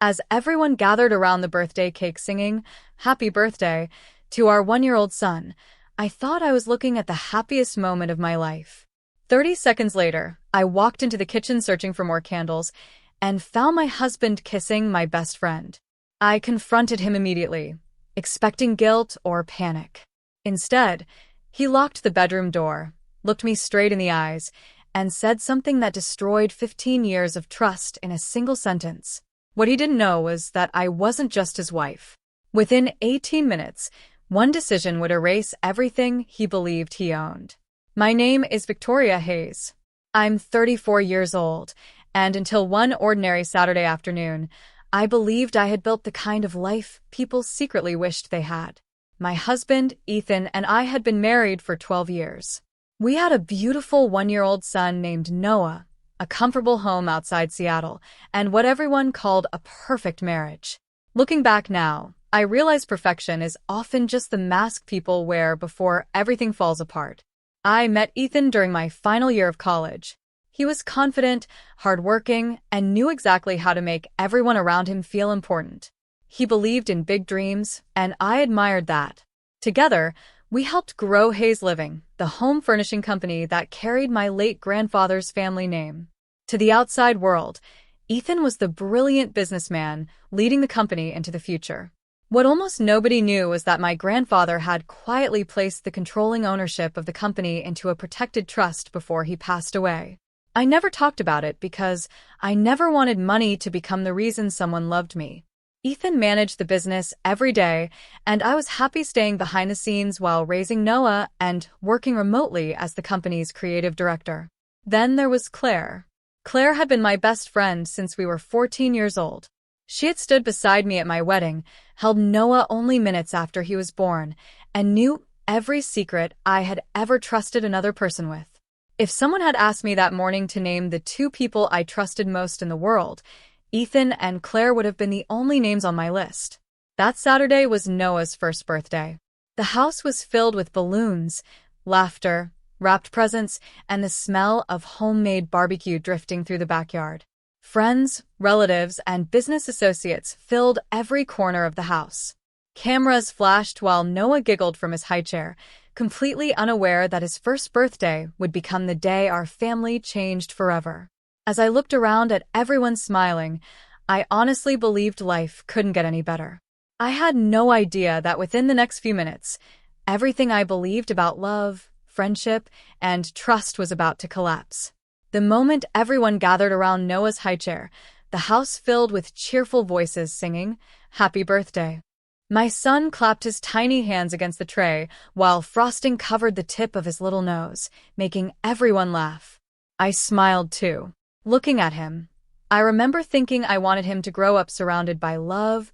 As everyone gathered around the birthday cake singing, "Happy birthday," to our 1-year-old son, I thought I was looking at the happiest moment of my life. 30 seconds later, I walked into the kitchen searching for more candles and found my husband kissing my best friend. I confronted him immediately, expecting guilt or panic. Instead, he locked the bedroom door, looked me straight in the eyes, and said something that destroyed 15 years of trust in a single sentence. What he didn't know was that I wasn't just his wife. Within 18 minutes, one decision would erase everything he believed he owned. My name is Victoria Hayes. I'm 34 years old, and until one ordinary Saturday afternoon, I believed I had built the kind of life people secretly wished they had. My husband, Ethan, and I had been married for 12 years. We had a beautiful 1-year-old son named Noah, a comfortable home outside Seattle, and what everyone called a perfect marriage. Looking back now, I realize perfection is often just the mask people wear before everything falls apart. I met Ethan during my final year of college. He was confident, hardworking, and knew exactly how to make everyone around him feel important. He believed in big dreams, and I admired that. Together, we helped grow Hayes Living, the home furnishing company that carried my late grandfather's family name. To the outside world, Ethan was the brilliant businessman leading the company into the future. What almost nobody knew was that my grandfather had quietly placed the controlling ownership of the company into a protected trust before he passed away. I never talked about it because I never wanted money to become the reason someone loved me. Ethan managed the business every day, and I was happy staying behind the scenes while raising Noah and working remotely as the company's creative director. Then there was Claire. Claire had been my best friend since we were 14 years old. She had stood beside me at my wedding, held Noah only minutes after he was born, and knew every secret I had ever trusted another person with. If someone had asked me that morning to name the two people I trusted most in the world, Ethan and Claire would have been the only names on my list. That Saturday was Noah's first birthday. The house was filled with balloons, laughter, wrapped presents, and the smell of homemade barbecue drifting through the backyard. Friends, relatives, and business associates filled every corner of the house. Cameras flashed while Noah giggled from his high chair, completely unaware that his first birthday would become the day our family changed forever. As I looked around at everyone smiling, I honestly believed life couldn't get any better. I had no idea that within the next few minutes, everything I believed about love, friendship, and trust was about to collapse. The moment everyone gathered around Noah's high chair, the house filled with cheerful voices singing, "Happy birthday." My son clapped his tiny hands against the tray while frosting covered the tip of his little nose, making everyone laugh. I smiled too. Looking at him, I remember thinking I wanted him to grow up surrounded by love,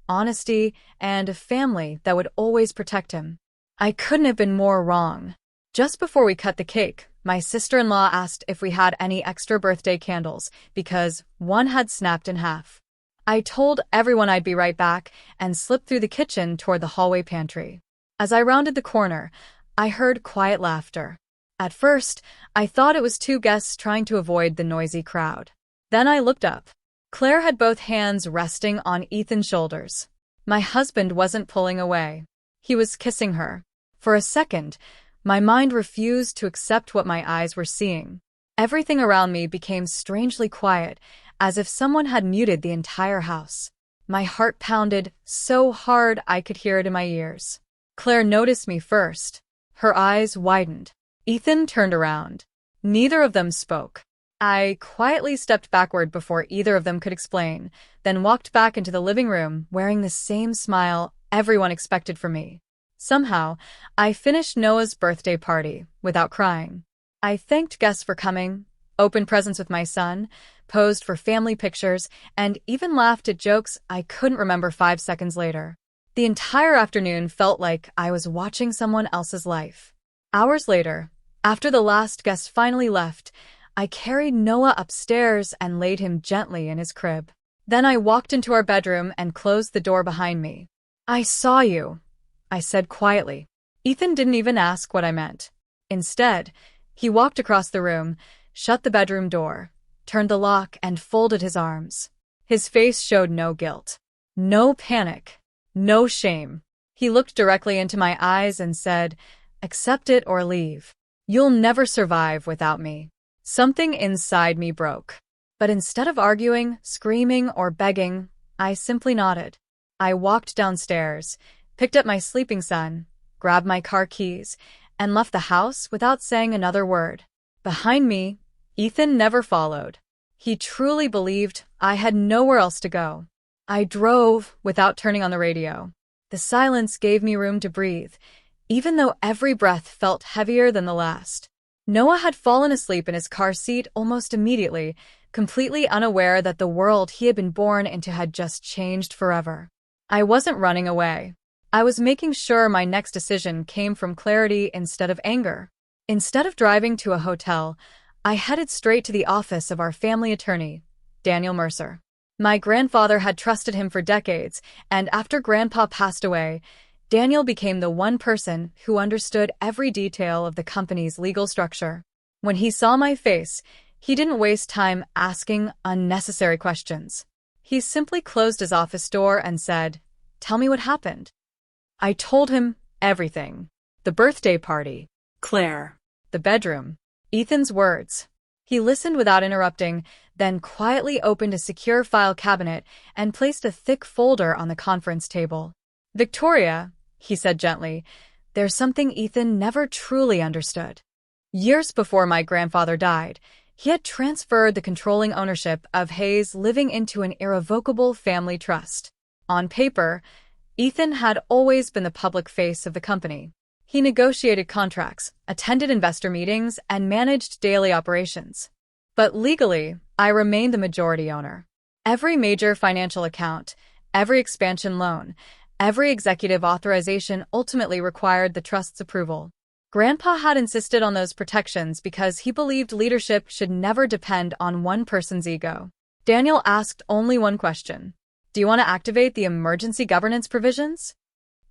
honesty, and a family that would always protect him. I couldn't have been more wrong. Just before we cut the cake, my sister-in-law asked if we had any extra birthday candles because one had snapped in half. I told everyone I'd be right back and slipped through the kitchen toward the hallway pantry. As I rounded the corner, I heard quiet laughter. At first, I thought it was two guests trying to avoid the noisy crowd. Then I looked up. Claire had both hands resting on Ethan's shoulders. My husband wasn't pulling away. He was kissing her. For a second, my mind refused to accept what my eyes were seeing. Everything around me became strangely quiet, as if someone had muted the entire house. My heart pounded so hard I could hear it in my ears. Claire noticed me first. Her eyes widened. Ethan turned around. Neither of them spoke. I quietly stepped backward before either of them could explain, then walked back into the living room wearing the same smile everyone expected from me. Somehow, I finished Noah's birthday party without crying. I thanked guests for coming, opened presents with my son, posed for family pictures, and even laughed at jokes I couldn't remember 5 seconds later. The entire afternoon felt like I was watching someone else's life. Hours later, after the last guest finally left, I carried Noah upstairs and laid him gently in his crib. Then I walked into our bedroom and closed the door behind me. "I saw you," I said quietly. Ethan didn't even ask what I meant. Instead, he walked across the room, shut the bedroom door, turned the lock, and folded his arms. His face showed no guilt, no panic, no shame. He looked directly into my eyes and said, "Accept it or leave. You'll never survive without me." Something inside me broke. But instead of arguing, screaming, or begging, I simply nodded. I walked downstairs, picked up my sleeping son, grabbed my car keys, and left the house without saying another word. Behind me, Ethan never followed. He truly believed I had nowhere else to go. I drove without turning on the radio. The silence gave me room to breathe, even though every breath felt heavier than the last. Noah had fallen asleep in his car seat almost immediately, completely unaware that the world he had been born into had just changed forever. I wasn't running away. I was making sure my next decision came from clarity instead of anger. Instead of driving to a hotel, I headed straight to the office of our family attorney, Daniel Mercer. My grandfather had trusted him for decades, and after Grandpa passed away, Daniel became the one person who understood every detail of the company's legal structure. When he saw my face, he didn't waste time asking unnecessary questions. He simply closed his office door and said, "Tell me what happened." I told him everything. The birthday party, Claire, the bedroom, Ethan's words. He listened without interrupting, then quietly opened a secure file cabinet and placed a thick folder on the conference table. "Victoria," he said gently, "there's something Ethan never truly understood. Years before my grandfather died, he had transferred the controlling ownership of Hayes Living into an irrevocable family trust. On paper, Ethan had always been the public face of the company. He negotiated contracts, attended investor meetings, and managed daily operations. But legally, I remained the majority owner. Every major financial account, every expansion loan, every executive authorization ultimately required the trust's approval. Grandpa had insisted on those protections because he believed leadership should never depend on one person's ego. Daniel asked only one question. "Do you want to activate the emergency governance provisions?"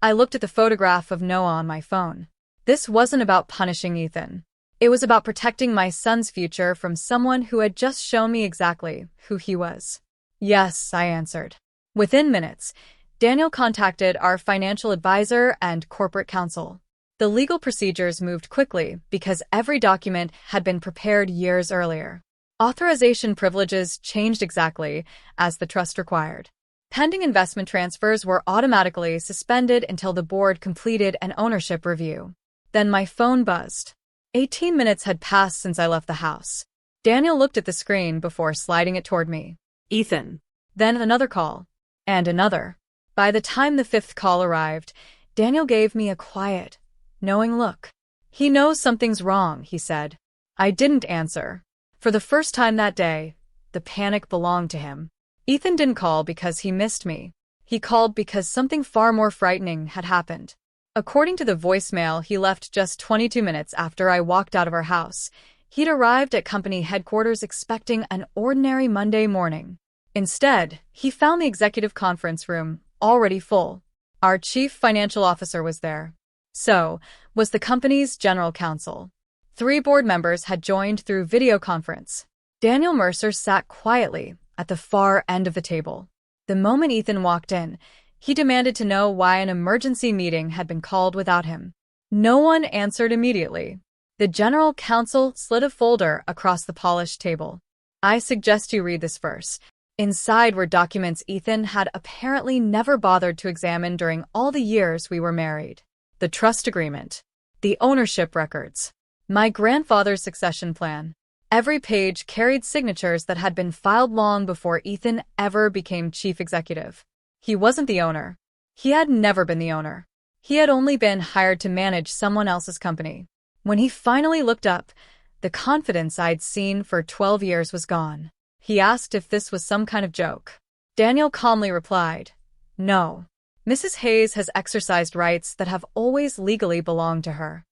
I looked at the photograph of Noah on my phone. This wasn't about punishing Ethan. It was about protecting my son's future from someone who had just shown me exactly who he was. "Yes," I answered. Within minutes, Daniel contacted our financial advisor and corporate counsel. The legal procedures moved quickly because every document had been prepared years earlier. Authorization privileges changed exactly as the trust required. Pending investment transfers were automatically suspended until the board completed an ownership review. Then my phone buzzed. 18 minutes had passed since I left the house. Daniel looked at the screen before sliding it toward me. "Ethan." Then another call. And another. By the time the fifth call arrived, Daniel gave me a quiet, knowing look. "He knows something's wrong," he said. I didn't answer. For the first time that day, the panic belonged to him. Ethan didn't call because he missed me. He called because something far more frightening had happened. According to the voicemail he left just 22 minutes after I walked out of our house, he'd arrived at company headquarters expecting an ordinary Monday morning. Instead, he found the executive conference room already full. Our chief financial officer was there. So was the company's general counsel. 3 board members had joined through video conference. Daniel Mercer sat quietly at the far end of the table. The moment Ethan walked in, he demanded to know why an emergency meeting had been called without him. No one answered immediately. The general counsel slid a folder across the polished table. "I suggest you read this first." Inside were documents Ethan had apparently never bothered to examine during all the years we were married. The trust agreement, the ownership records, my grandfather's succession plan. Every page carried signatures that had been filed long before Ethan ever became chief executive. He wasn't the owner. He had never been the owner. He had only been hired to manage someone else's company. When he finally looked up, the confidence I'd seen for 12 years was gone. He asked if this was some kind of joke. Daniel calmly replied, "No. Mrs. Hayes has exercised rights that have always legally belonged to her."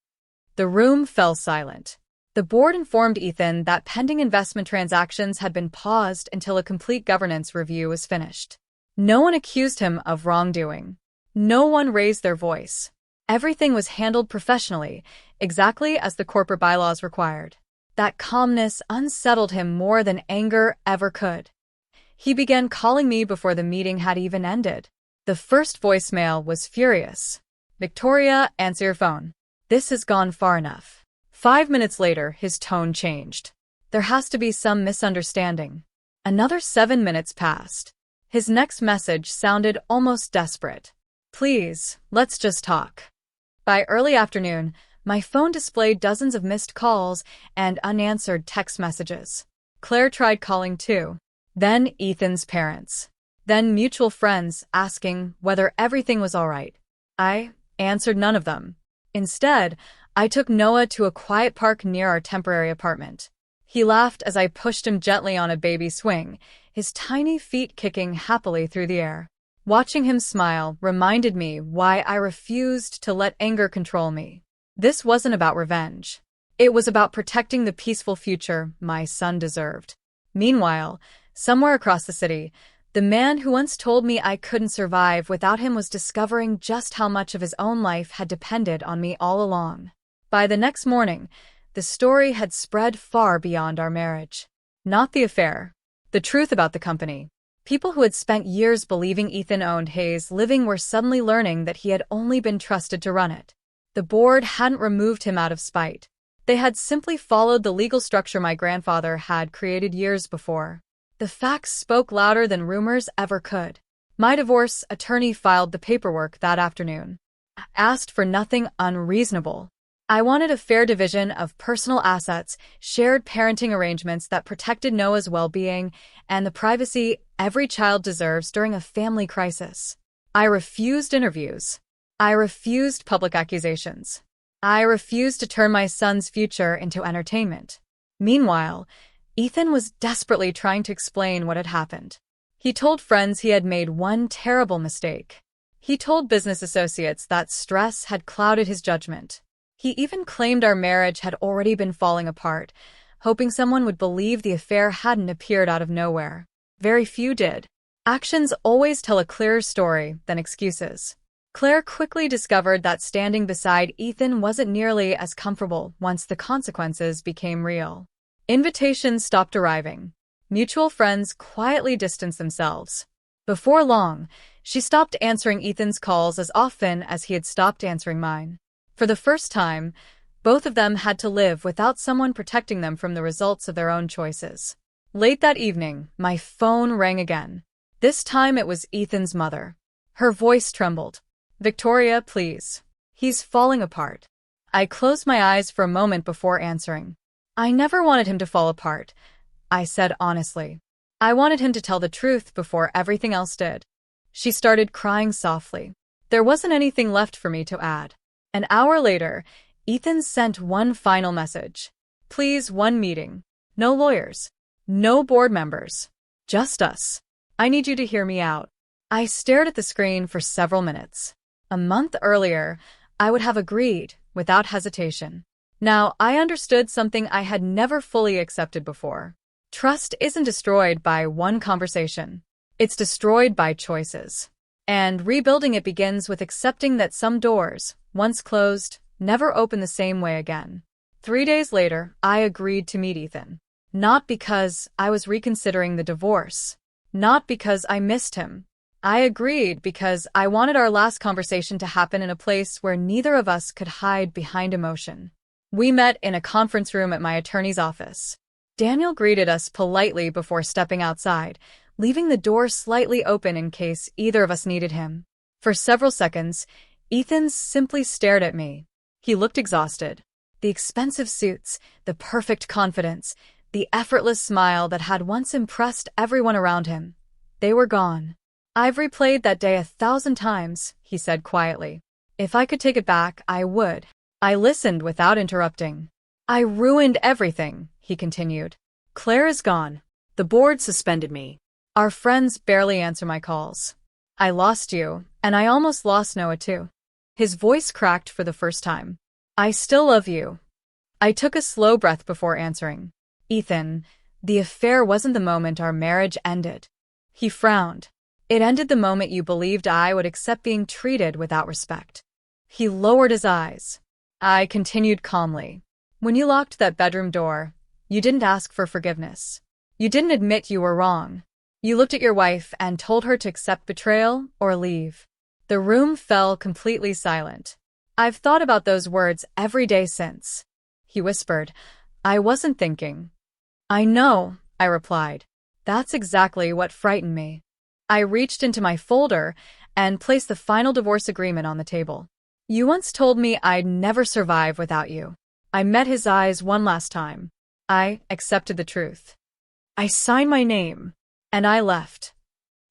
The room fell silent. The board informed Ethan that pending investment transactions had been paused until a complete governance review was finished. No one accused him of wrongdoing. No one raised their voice. Everything was handled professionally, exactly as the corporate bylaws required. That calmness unsettled him more than anger ever could. He began calling me before the meeting had even ended. The first voicemail was furious. "Victoria, answer your phone. This has gone far enough." 5 minutes later, his tone changed. "There has to be some misunderstanding." Another 7 minutes passed. His next message sounded almost desperate. "Please, let's just talk." By early afternoon, my phone displayed dozens of missed calls and unanswered text messages. Claire tried calling too. Then Ethan's parents. Then mutual friends asking whether everything was all right. I answered none of them. Instead, I took Noah to a quiet park near our temporary apartment. He laughed as I pushed him gently on a baby swing, his tiny feet kicking happily through the air. Watching him smile reminded me why I refused to let anger control me. This wasn't about revenge. It was about protecting the peaceful future my son deserved. Meanwhile, somewhere across the city, the man who once told me I couldn't survive without him was discovering just how much of his own life had depended on me all along. By the next morning, the story had spread far beyond our marriage. Not the affair. The truth about the company. People who had spent years believing Ethan owned Hayes Living were suddenly learning that he had only been trusted to run it. The board hadn't removed him out of spite. They had simply followed the legal structure my grandfather had created years before. The facts spoke louder than rumors ever could. My divorce attorney filed the paperwork that afternoon. I asked for nothing unreasonable. I wanted a fair division of personal assets, shared parenting arrangements that protected Noah's well-being, and the privacy every child deserves during a family crisis. I refused interviews. I refused public accusations. I refused to turn my son's future into entertainment. Meanwhile, Ethan was desperately trying to explain what had happened. He told friends he had made one terrible mistake. He told business associates that stress had clouded his judgment. He even claimed our marriage had already been falling apart, hoping someone would believe the affair hadn't appeared out of nowhere. Very few did. Actions always tell a clearer story than excuses. Claire quickly discovered that standing beside Ethan wasn't nearly as comfortable once the consequences became real. Invitations stopped arriving. Mutual friends quietly distanced themselves. Before long, she stopped answering Ethan's calls as often as he had stopped answering mine. For the first time, both of them had to live without someone protecting them from the results of their own choices. Late that evening, my phone rang again. This time it was Ethan's mother. Her voice trembled. "Victoria, please. He's falling apart." I closed my eyes for a moment before answering. "I never wanted him to fall apart," I said honestly. "I wanted him to tell the truth before everything else did." She started crying softly. There wasn't anything left for me to add. An hour later, Ethan sent one final message. "Please, one meeting. No lawyers. No board members. Just us. I need you to hear me out." I stared at the screen for several minutes. A month earlier, I would have agreed, without hesitation. Now, I understood something I had never fully accepted before. Trust isn't destroyed by one conversation. It's destroyed by choices. And rebuilding it begins with accepting that some doors, once closed, never open the same way again. 3 days later, I agreed to meet Ethan. Not because I was reconsidering the divorce. Not because I missed him. I agreed because I wanted our last conversation to happen in a place where neither of us could hide behind emotion. We met in a conference room at my attorney's office. Daniel greeted us politely before stepping outside, leaving the door slightly open in case either of us needed him. For several seconds, Ethan simply stared at me. He looked exhausted. The expensive suits, the perfect confidence, the effortless smile that had once impressed everyone around him. They were gone. "I've replayed that day 1,000 times, he said quietly. "If I could take it back, I would." I listened without interrupting. "I ruined everything," he continued. "Claire is gone. The board suspended me. Our friends barely answer my calls. I lost you, and I almost lost Noah too." His voice cracked for the first time. "I still love you." I took a slow breath before answering. "Ethan, the affair wasn't the moment our marriage ended." He frowned. "It ended the moment you believed I would accept being treated without respect." He lowered his eyes. I continued calmly. "When you locked that bedroom door, you didn't ask for forgiveness. You didn't admit you were wrong. You looked at your wife and told her to accept betrayal or leave. The room fell completely silent. I've thought about those words every day since. He whispered. I wasn't thinking. I know, I replied. That's exactly what frightened me. I reached into my folder and placed the final divorce agreement on the table. You once told me I'd never survive without you. I met his eyes one last time. I accepted the truth. I signed my name, and I left.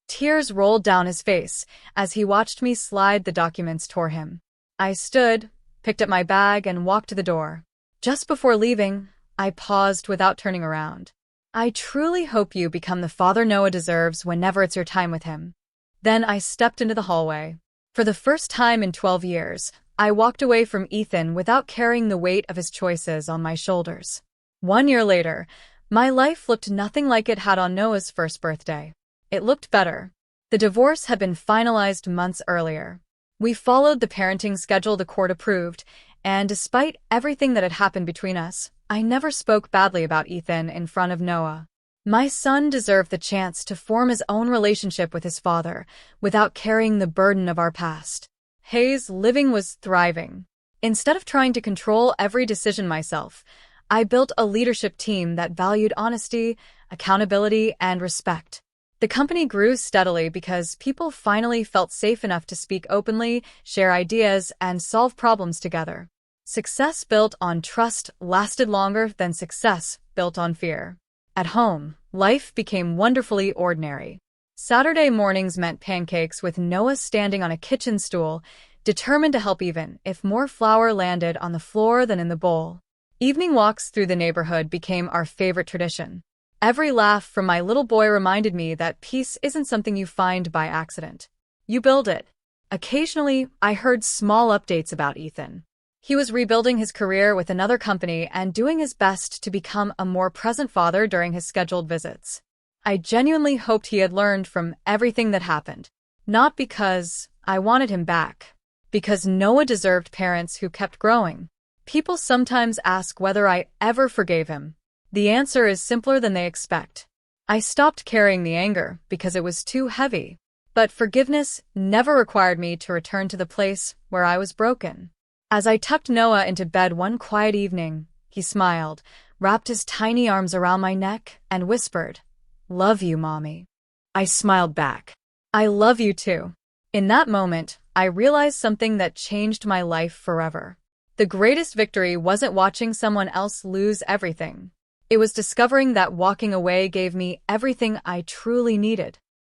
Tears rolled down his face as he watched me slide the documents toward him. I stood, picked up my bag, and walked to the door. Just before leaving, I paused without turning around. I truly hope you become the father Noah deserves whenever it's your time with him. Then I stepped into the hallway. For the first time in 12 years, I walked away from Ethan without carrying the weight of his choices on my shoulders. 1 year later, my life looked nothing like it had on Noah's first birthday. It looked better. The divorce had been finalized months earlier. We followed the parenting schedule the court approved, and despite everything that had happened between us, I never spoke badly about Ethan in front of Noah. My son deserved the chance to form his own relationship with his father without carrying the burden of our past. Hayes' living was thriving. Instead of trying to control every decision myself, I built a leadership team that valued honesty, accountability, and respect. The company grew steadily because people finally felt safe enough to speak openly, share ideas, and solve problems together. Success built on trust lasted longer than success built on fear. At home, life became wonderfully ordinary. Saturday mornings meant pancakes with Noah standing on a kitchen stool, determined to help even if more flour landed on the floor than in the bowl. Evening walks through the neighborhood became our favorite tradition. Every laugh from my little boy reminded me that peace isn't something you find by accident. You build it. Occasionally, I heard small updates about Ethan. He was rebuilding his career with another company and doing his best to become a more present father during his scheduled visits. I genuinely hoped he had learned from everything that happened. Not because I wanted him back, because Noah deserved parents who kept growing. People sometimes ask whether I ever forgave him. The answer is simpler than they expect. I stopped carrying the anger because it was too heavy. But forgiveness never required me to return to the place where I was broken. As I tucked Noah into bed one quiet evening, he smiled, wrapped his tiny arms around my neck, and whispered, "Love you, Mommy." I smiled back. "I love you too." In that moment, I realized something that changed my life forever. The greatest victory wasn't watching someone else lose everything. It was discovering that walking away gave me everything I truly needed.